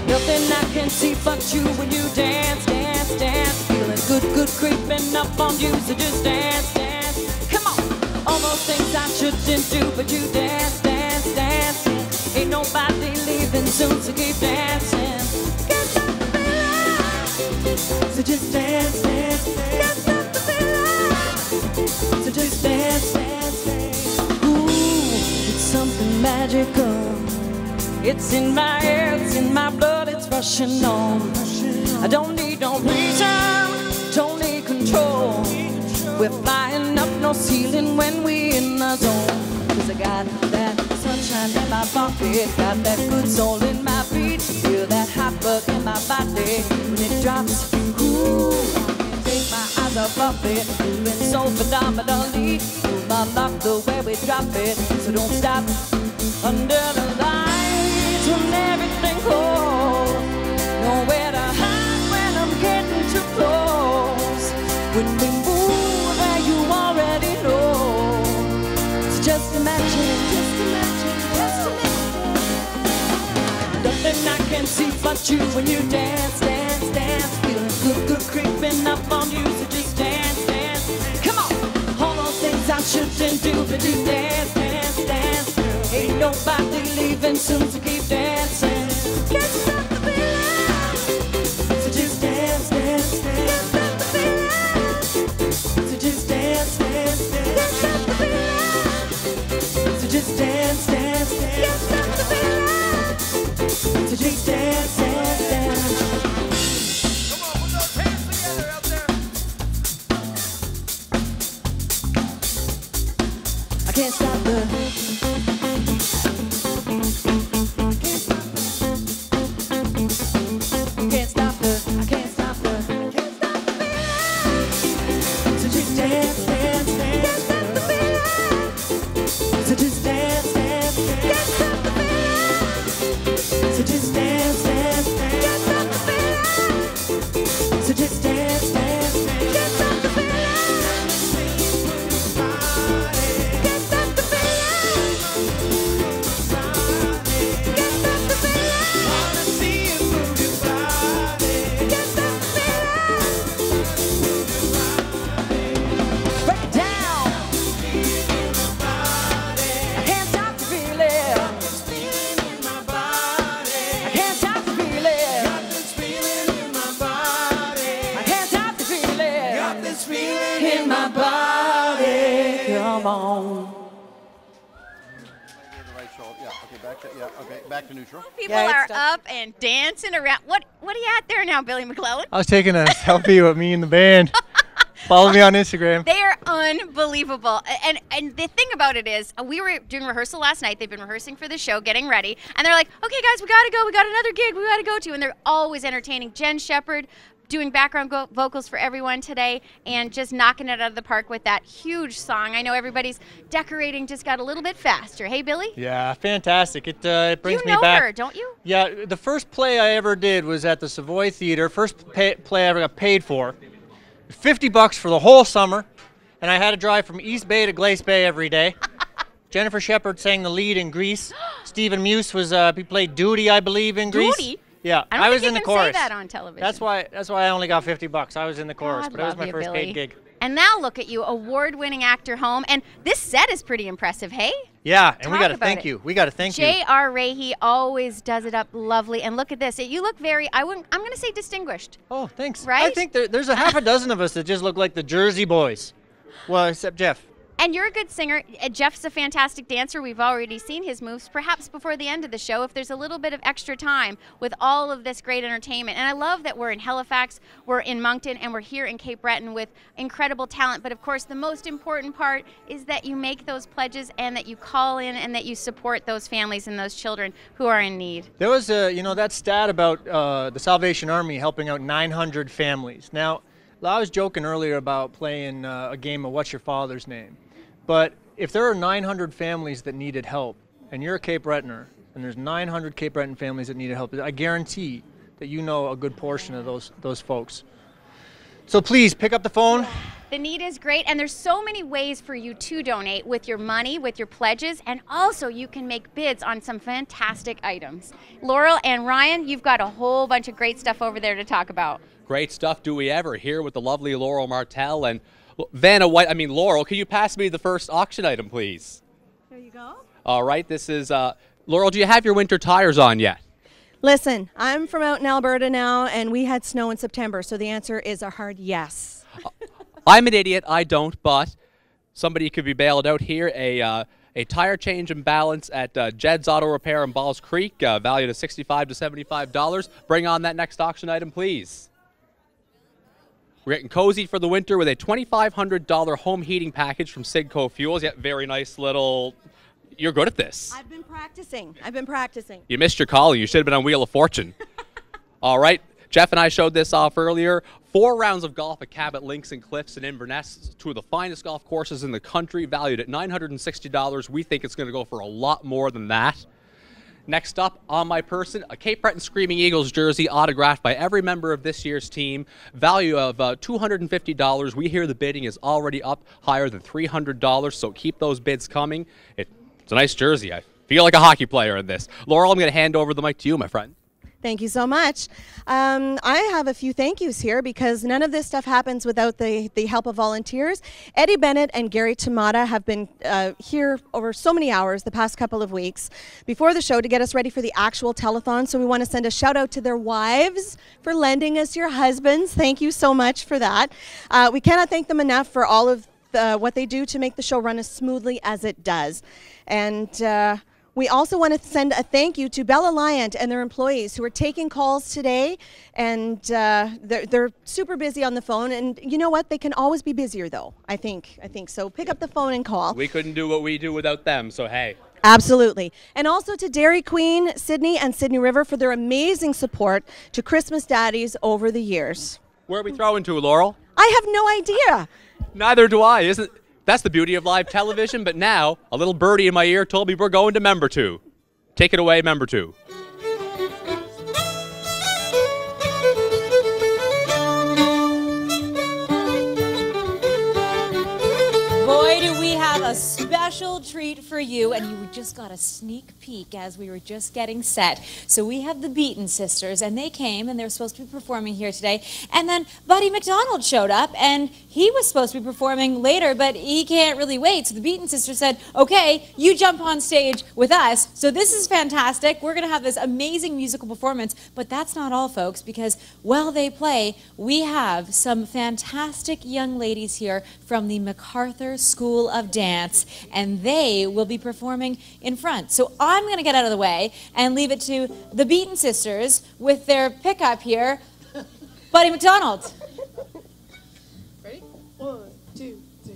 Speaker 22: Nothing I can see but you when you dance, dance, dance. Feeling good, good creeping up on you, so just dance, dance. Come on. All those things I shouldn't do, but you dance, dance, dance. Ain't nobody leaving soon, so keep dancing. Can't stop the feeling, so just dance, dance. Can't stop the feeling, so just dance, dance, dance. Ooh, it's something magical. It's in my air, it's in my blood, it's rushing on. I don't need no reason, don't need control. We're flying up no ceiling when we in the zone. 'Cause I got that sunshine in my pocket, got that good soul in my feet. Feel that hot blood in my body when it drops. Ooh, I can't take my eyes off of it, moving so phenomenally. I love the way we drop it, so don't stop. Under the lights when everything cold, nowhere to hide when I'm getting too close. When we move see but you when you dance, dance, dance. Feeling good, good creeping up on you, so just dance, dance. Come on, all those things I shouldn't do, but do dance, dance, dance. Ain't nobody leaving soon, so keep dancing. Can't stop the feeling, so just dance, dance, dance. Can't stop the feeling, so just dance, dance, dance. Can't stop the feeling, so just dance, dance, dance. Can't stop the feeling, so just dance, dance, dance. Come on, put those hands together out there. I can't stop the.
Speaker 4: Back to neutral.
Speaker 1: People are up and dancing around. What are you at there now, Billy McClellan?
Speaker 3: I was taking a selfie with me and the band. Follow me on Instagram.
Speaker 1: They are unbelievable. And the thing about it is, we were doing rehearsal last night. They've been rehearsing for the show, getting ready. And they're like, okay, guys, we got to go. We got another gig we got to go to. And they're always entertaining. Jen Sheppard doing background vocals for everyone today and just knocking it out of the park with that huge song. I know everybody's decorating just got a little bit faster. Hey, Billy?
Speaker 3: Yeah, fantastic. It brings me back.
Speaker 1: You know her, don't you?
Speaker 3: Yeah, the first play I ever did was at the Savoy Theater. First play I ever got paid for. $50 for the whole summer, and I had to drive from East Bay to Glace Bay every day. Jennifer Sheppard sang the lead in Grease. Stephen Muse was he played Duty, I believe, in Grease.
Speaker 1: Duty?
Speaker 3: Yeah,
Speaker 1: I don't
Speaker 3: was
Speaker 1: think
Speaker 3: in
Speaker 1: you
Speaker 3: the
Speaker 1: can
Speaker 3: chorus.
Speaker 1: say that on television.
Speaker 3: That's why I only got $50. I was in the chorus,
Speaker 1: God
Speaker 3: but it was
Speaker 1: love
Speaker 3: my
Speaker 1: you,
Speaker 3: first
Speaker 1: Billy.
Speaker 3: paid gig.
Speaker 1: And now look at you, award-winning actor home. And this set is pretty impressive, hey?
Speaker 3: Yeah, and we
Speaker 1: Talk
Speaker 3: got to
Speaker 1: about
Speaker 3: thank
Speaker 1: it.
Speaker 3: you. We got to thank you.
Speaker 1: J.R. Rahe always does it up lovely. And look at this. You look very, I'm going to say distinguished.
Speaker 3: Oh, thanks.
Speaker 1: Right?
Speaker 3: I think there's a half a dozen of us that just look like the Jersey Boys. Well, except Jeff.
Speaker 1: And you're a good singer. Jeff's a fantastic dancer. We've already seen his moves. Perhaps before the end of the show, if there's a little bit of extra time with all of this great entertainment. And I love that we're in Halifax, we're in Moncton, and we're here in Cape Breton with incredible talent. But of course, the most important part is that you make those pledges and that you call in and that you support those families and those children who are in need.
Speaker 3: There was that stat about the Salvation Army helping out 900 families. Now, I was joking earlier about playing a game of What's Your Father's Name. But if there are 900 families that needed help, and you're a Cape Bretoner, and there's 900 Cape Breton families that needed help, I guarantee that you know a good portion of those folks. So please, pick up the phone.
Speaker 1: The need is great, and there's so many ways for you to donate with your money, with your pledges, and also you can make bids on some fantastic items. Laurel and Ryan, you've got a whole bunch of great stuff over there to talk about.
Speaker 5: Great stuff do we ever, here with the lovely Laurel Martell and Laurel, can you pass me the first auction item, please?
Speaker 21: There you go.
Speaker 5: All right, this is, Laurel, do you have your winter tires on yet?
Speaker 21: Listen, I'm from out in Alberta now, and we had snow in September, so the answer is a hard yes.
Speaker 5: I'm an idiot, I don't, but somebody could be bailed out here. A tire change and balance at Jed's Auto Repair in Balls Creek, valued at $65 to $75. Bring on that next auction item, please. We're getting cozy for the winter with a $2,500 home heating package from Sigco Fuels. Yeah, very nice little... You're good at this.
Speaker 21: I've been practicing.
Speaker 5: You missed your calling. You should have been on Wheel of Fortune. All right. Jeff and I showed this off earlier. 4 rounds of golf at Cabot Links and Cliffs in Inverness, 2 of the finest golf courses in the country, valued at $960. We think it's going to go for a lot more than that. Next up on my person, a Cape Breton Screaming Eagles jersey autographed by every member of this year's team, value of $250. We hear the bidding is already up higher than $300, so keep those bids coming. It's a nice jersey. I feel like a hockey player in this. Laurel, I'm going to hand over the mic to you, my friend.
Speaker 21: Thank you so much. I have a few thank yous here because none of this stuff happens without the help of volunteers. Eddie Bennett and Gary Tamata have been here over so many hours the past couple of weeks before the show to get us ready for the actual telethon. So we want to send a shout out to their wives for lending us your husbands. Thank you so much for that. We cannot thank them enough for all of what they do to make the show run as smoothly as it does. And we also want to send a thank you to Bell Alliant and their employees who are taking calls today, and they're super busy on the phone. And you know what? They can always be busier, though. I think so. Pick up the phone and call.
Speaker 5: We couldn't do what we do without them, so hey.
Speaker 21: Absolutely. And also to Dairy Queen, Sydney, and Sydney River for their amazing support to Christmas Daddies over the years.
Speaker 5: Where are we throwing to, Laurel?
Speaker 21: I have no idea.
Speaker 5: Neither do I. That's the beauty of live television, but now a little birdie in my ear told me we're going to Member 2. Take it away, Member 2.
Speaker 23: Boy, do we have a special treat for you, and you just got a sneak peek as we were just getting set. So we have the Beaton sisters, and they came, and they're supposed to be performing here today. And then Buddy McDonald showed up, and he was supposed to be performing later, but he can't really wait. So the Beaton sisters said, okay, you jump on stage with us. So this is fantastic. We're going to have this amazing musical performance, but that's not all, folks, because while they play, we have some fantastic young ladies here from the MacArthur School of Dance, and they will be performing in front. So I'm going to get out of the way and leave it to the Beaton sisters with their pickup here. Buddy McDonald.
Speaker 18: Ready? 1, 2, 3.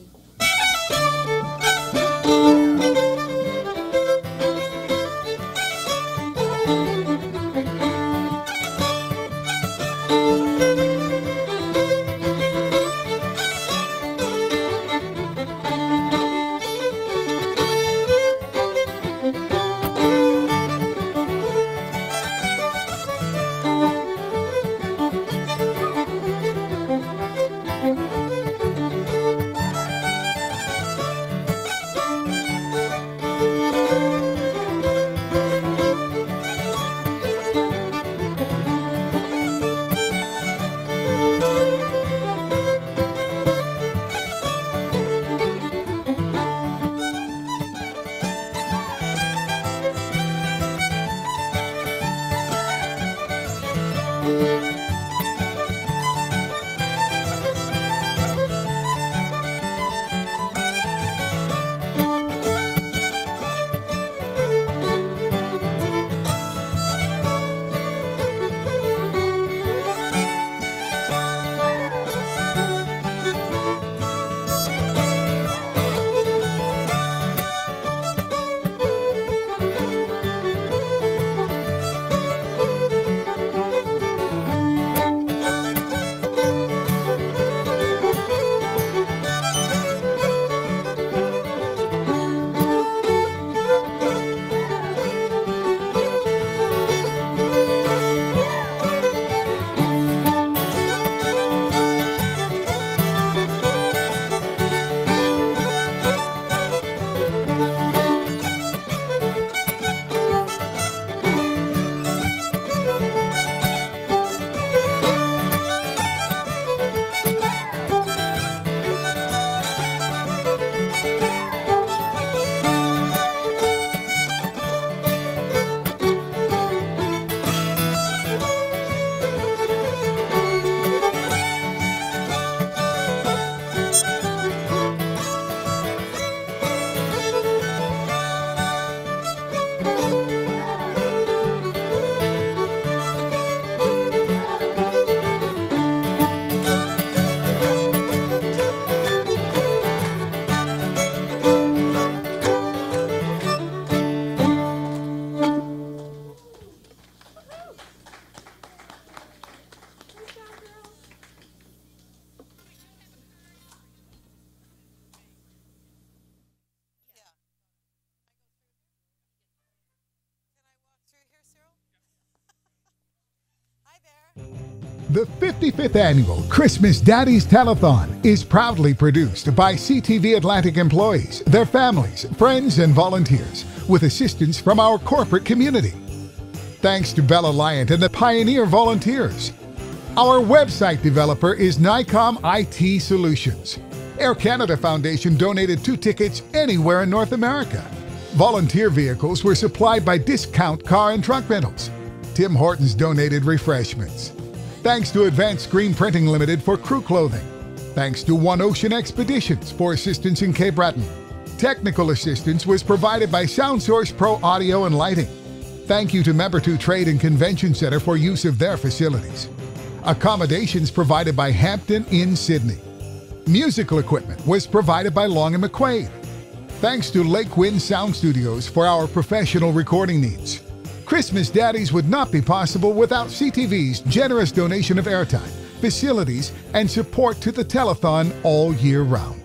Speaker 7: The 55th Annual Christmas Daddies Telethon is proudly produced by CTV Atlantic employees, their families, friends, and volunteers, with assistance from our corporate community. Thanks to Bella Lyant and the Pioneer Volunteers. Our website developer is Nycom IT Solutions. Air Canada Foundation donated 2 tickets anywhere in North America. Volunteer vehicles were supplied by Discount Car and Truck Rentals. Tim Hortons donated refreshments. Thanks to Advanced Screen Printing Limited for crew clothing. Thanks to One Ocean Expeditions for assistance in Cape Breton. Technical assistance was provided by SoundSource Pro Audio and Lighting. Thank you to Membertou Trade and Convention Centre for use of their facilities. Accommodations provided by Hampton Inn, Sydney. Musical equipment was provided by Long & McQuaid. Thanks to Lake Wind Sound Studios for our professional recording needs. Christmas Daddies would not be possible without CTV's generous donation of airtime, facilities, and support to the telethon all year round.